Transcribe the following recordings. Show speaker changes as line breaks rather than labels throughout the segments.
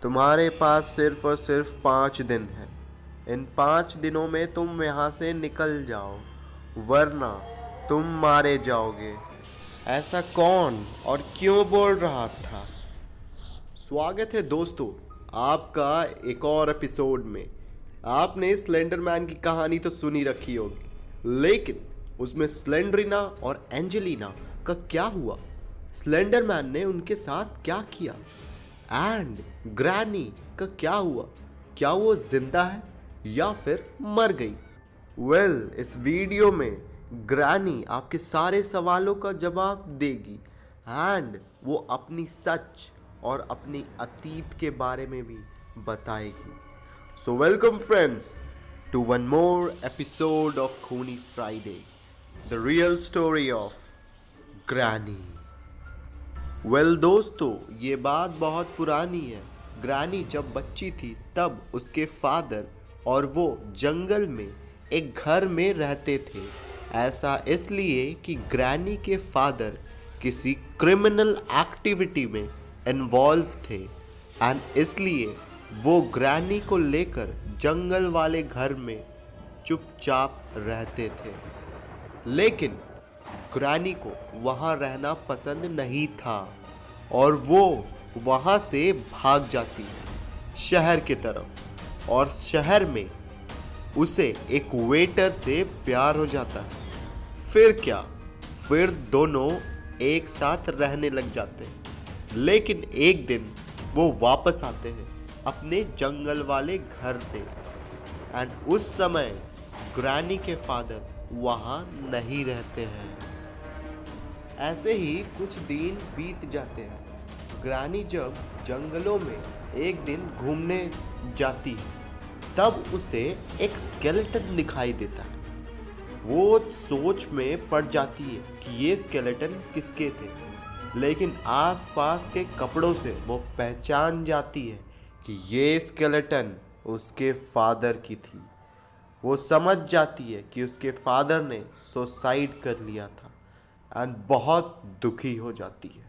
तुम्हारे पास सिर्फ और सिर्फ 5 दिन है। इन 5 दिनों में तुम यहाँ से निकल जाओ, वरना तुम मारे जाओगे। ऐसा कौन और क्यों बोल रहा था? स्वागत है दोस्तों, आपका एक और एपिसोड में। आपने स्लेंडरमैन की कहानी तो सुनी रखी होगी, लेकिन उसमें स्लेंडरीना और एंजेलिना का क्या हुआ? स्लेंडरमैन ने उनके साथ क्या किया? एंड ग्रैनी का क्या हुआ? क्या वो जिंदा है या फिर मर गई? इस वीडियो में ग्रैनी आपके सारे सवालों का जवाब देगी एंड वो अपनी सच और अपनी अतीत के बारे में भी बताएगी। So welcome friends to one more episode of खूनी Friday, the real story of granny. दोस्तों, ये बात बहुत पुरानी है। ग्रैनी जब बच्ची थी तब उसके फादर और वो जंगल में एक घर में रहते थे। ऐसा इसलिए कि ग्रैनी के फादर किसी क्रिमिनल एक्टिविटी में इन्वॉल्व थे एंड इसलिए वो ग्रैनी को लेकर जंगल वाले घर में चुपचाप रहते थे। लेकिन ग्रैनी को वहाँ रहना पसंद नहीं था और वो वहाँ से भाग जाती शहर की तरफ, और शहर में उसे एक वेटर से प्यार हो जाता है। फिर क्या, फिर दोनों एक साथ रहने लग जाते हैं। लेकिन एक दिन वो वापस आते हैं अपने जंगल वाले घर पे एंड उस समय ग्रैनी के फादर वहाँ नहीं रहते हैं। ऐसे ही कुछ दिन बीत जाते हैं। ग्रैनी जब जंगलों में एक दिन घूमने जाती है तब उसे एक स्केलेटन दिखाई देता है। वो सोच में पड़ जाती है कि ये स्केलेटन किसके थे, लेकिन आसपास के कपड़ों से वो पहचान जाती है कि ये स्केलेटन उसके फादर की थी। वो समझ जाती है कि उसके फादर ने सुसाइड कर लिया था एंड बहुत दुखी हो जाती है।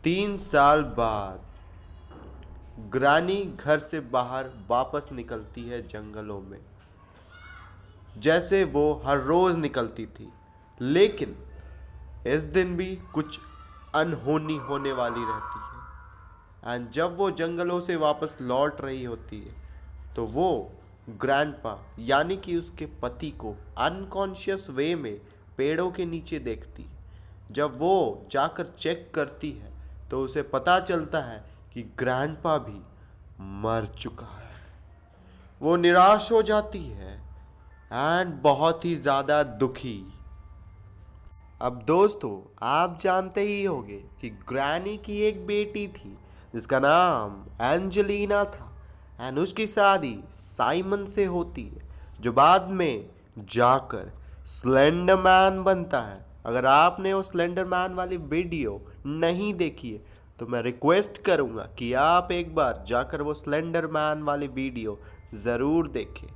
3 साल बाद ग्रैनी घर से बाहर वापस निकलती है जंगलों में, जैसे वो हर रोज निकलती थी। लेकिन इस दिन भी कुछ अनहोनी होने वाली रहती है एंड जब वो जंगलों से वापस लौट रही होती है तो वो ग्रैंडपा यानी कि उसके पति को अनकॉन्शियस वे में पेड़ों के नीचे देखती। जब वो जाकर चेक करती है तो उसे पता चलता है कि ग्रैंडपा भी मर चुका है। वो निराश हो जाती है एंड बहुत ही ज़्यादा दुखी। अब दोस्तों, आप जानते ही होंगे कि ग्रैनी की एक बेटी थी जिसका नाम एंजेलिना था एंड उसकी शादी साइमन से होती है, जो बाद में जाकर स्लेंडरमैन बनता है। अगर आपने वो स्लेंडरमैन वाली वीडियो नहीं देखी है तो मैं रिक्वेस्ट करूँगा कि आप एक बार जाकर वो स्लेंडरमैन वाली वीडियो ज़रूर देखें।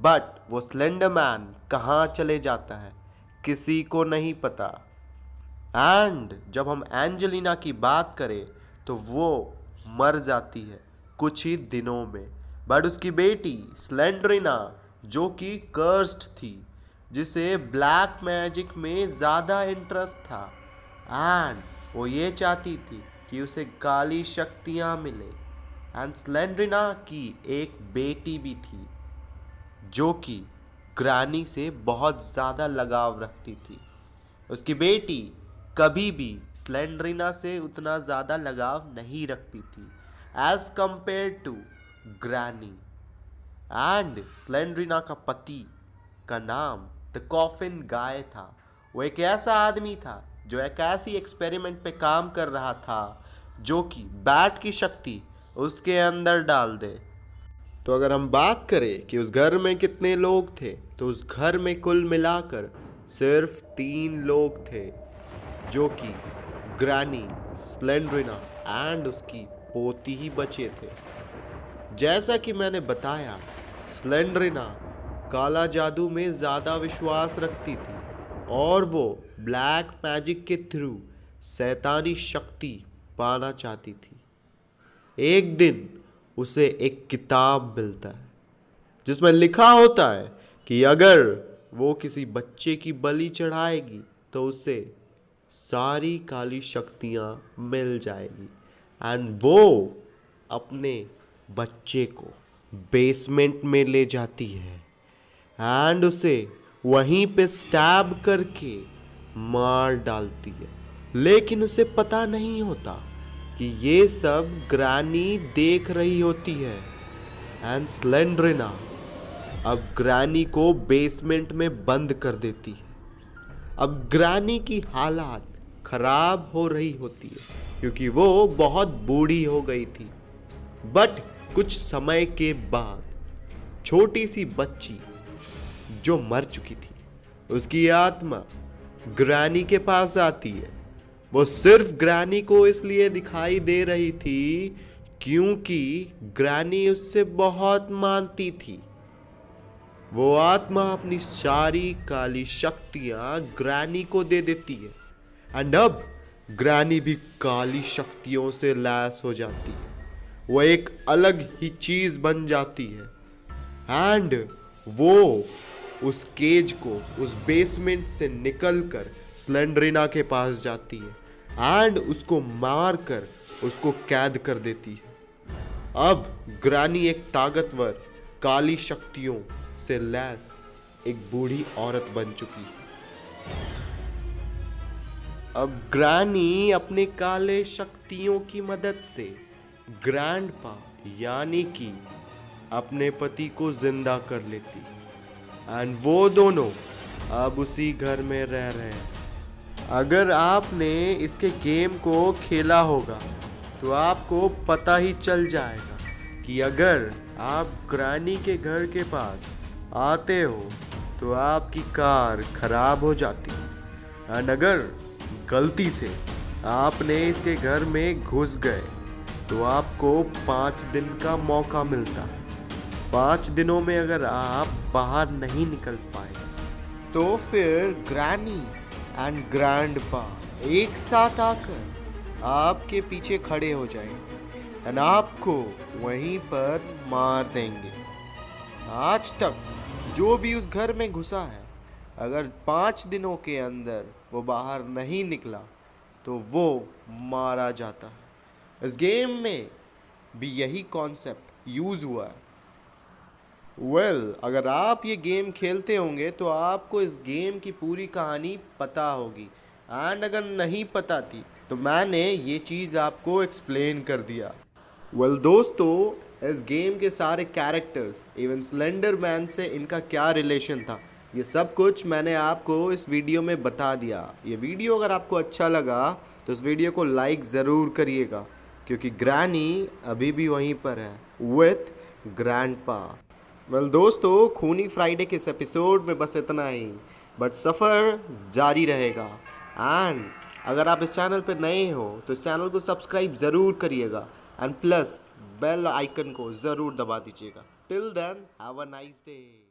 बट वो स्लेंडरमैन कहाँ चले जाता है किसी को नहीं पता। एंड जब हम एंजेलिना की बात करें तो वो मर जाती है कुछ ही दिनों में। बट उसकी बेटी स्लेंडरीना, जो कि कर्स्ड थी, जिसे ब्लैक मैजिक में ज़्यादा इंटरेस्ट था एंड वो ये चाहती थी कि उसे काली शक्तियाँ मिले। एंड स्लेंडरीना की एक बेटी भी थी जो कि ग्रैनी से बहुत ज़्यादा लगाव रखती थी। उसकी बेटी कभी भी स्लेंडरीना से उतना ज़्यादा लगाव नहीं रखती थी as compare to granny. And Slendrina का पति का नाम द कॉफिन गाय था। वो एक ऐसा आदमी था जो एक ऐसी एक्सपेरिमेंट पे काम कर रहा था जो कि बैट की शक्ति उसके अंदर डाल दे। तो अगर हम बात करें कि उस घर में कितने लोग थे, तो उस घर में कुल मिलाकर सिर्फ 3 लोग थे, जो कि ग्रैनी, स्लेंडरीना एंड उसकी पोती ही बचे थे। जैसा कि मैंने बताया, स्लेंडरीना काला जादू में ज़्यादा विश्वास रखती थी और वो ब्लैक मैजिक के थ्रू शैतानी शक्ति पाना चाहती थी। एक दिन उसे एक किताब मिलता है जिसमें लिखा होता है कि अगर वो किसी बच्चे की बलि चढ़ाएगी तो उसे सारी काली शक्तियाँ मिल जाएगी। एंड वो अपने बच्चे को बेसमेंट में ले जाती है एंड उसे वहीं पे स्टैब करके मार डालती है। लेकिन उसे पता नहीं होता कि ये सब ग्रैनी देख रही होती है। एंड स्लेंड्रेना अब ग्रैनी को बेसमेंट में बंद कर देती है। अब ग्रैनी की हालात खराब हो रही होती है क्योंकि वो बहुत बूढ़ी हो गई थी। बट कुछ समय के बाद छोटी सी बच्ची जो मर चुकी थी, उसकी आत्मा ग्रैनी के पास आती है। वो सिर्फ ग्रैनी को इसलिए दिखाई दे रही थी क्योंकि ग्रैनी उससे बहुत मानती थी। वो आत्मा अपनी सारी काली शक्तियां ग्रैनी को दे देती है एंड अब ग्रैनी भी काली शक्तियों से लैस हो जाती है। वो एक अलग ही चीज बन जाती है एंड वो उस केज को उस बेसमेंट से निकलकर स्लेंड्रेना के पास जाती है एंड उसको मार कर उसको कैद कर देती है। अब ग्रैनी एक ताकतवर काली शक्तियों से लैस एक बूढ़ी औरत बन चुकी है। अब ग्रैनी अपने काले शक्तियों की मदद से ग्रैंडपा यानी कि अपने पति को जिंदा कर लेती एंड वो दोनों अब उसी घर में रह रहे हैं। अगर आपने इसके गेम को खेला होगा तो आपको पता ही चल जाएगा कि अगर आप ग्रैनी के घर के पास आते हो तो आपकी कार खराब हो जाती है एंड अगर गलती से आपने इसके घर में घुस गए तो आपको 5 दिन का मौका मिलता है। 5 दिनों में अगर आप बाहर नहीं निकल पाए तो फिर ग्रैनी एंड ग्रैंडपा एक साथ आकर आपके पीछे खड़े हो जाएंगे एंड आपको वहीं पर मार देंगे। आज तक जो भी उस घर में घुसा है, अगर 5 दिनों के अंदर वो बाहर नहीं निकला तो वो मारा जाता है। इस गेम में भी यही कॉन्सेप्ट यूज़ हुआ है। अगर आप ये गेम खेलते होंगे तो आपको इस गेम की पूरी कहानी पता होगी एंड अगर नहीं पता थी तो मैंने ये चीज़ आपको एक्सप्लेन कर दिया। दोस्तों, इस गेम के सारे कैरेक्टर्स इवन स्लेंडर मैन से इनका क्या रिलेशन था, ये सब कुछ मैंने आपको इस वीडियो में बता दिया। ये वीडियो अगर आपको अच्छा लगा तो इस वीडियो को लाइक ज़रूर करिएगा क्योंकि ग्रैनी अभी भी वहीं पर है विथ ग्रैंडपा। दोस्तों, खूनी फ्राइडे के इस एपिसोड में बस इतना ही, बट सफ़र जारी रहेगा। एंड अगर आप इस चैनल पर नए हो तो इस चैनल को सब्सक्राइब ज़रूर करिएगा एंड प्लस बेल आइकन को ज़रूर दबा दीजिएगा। Till then have a nice day.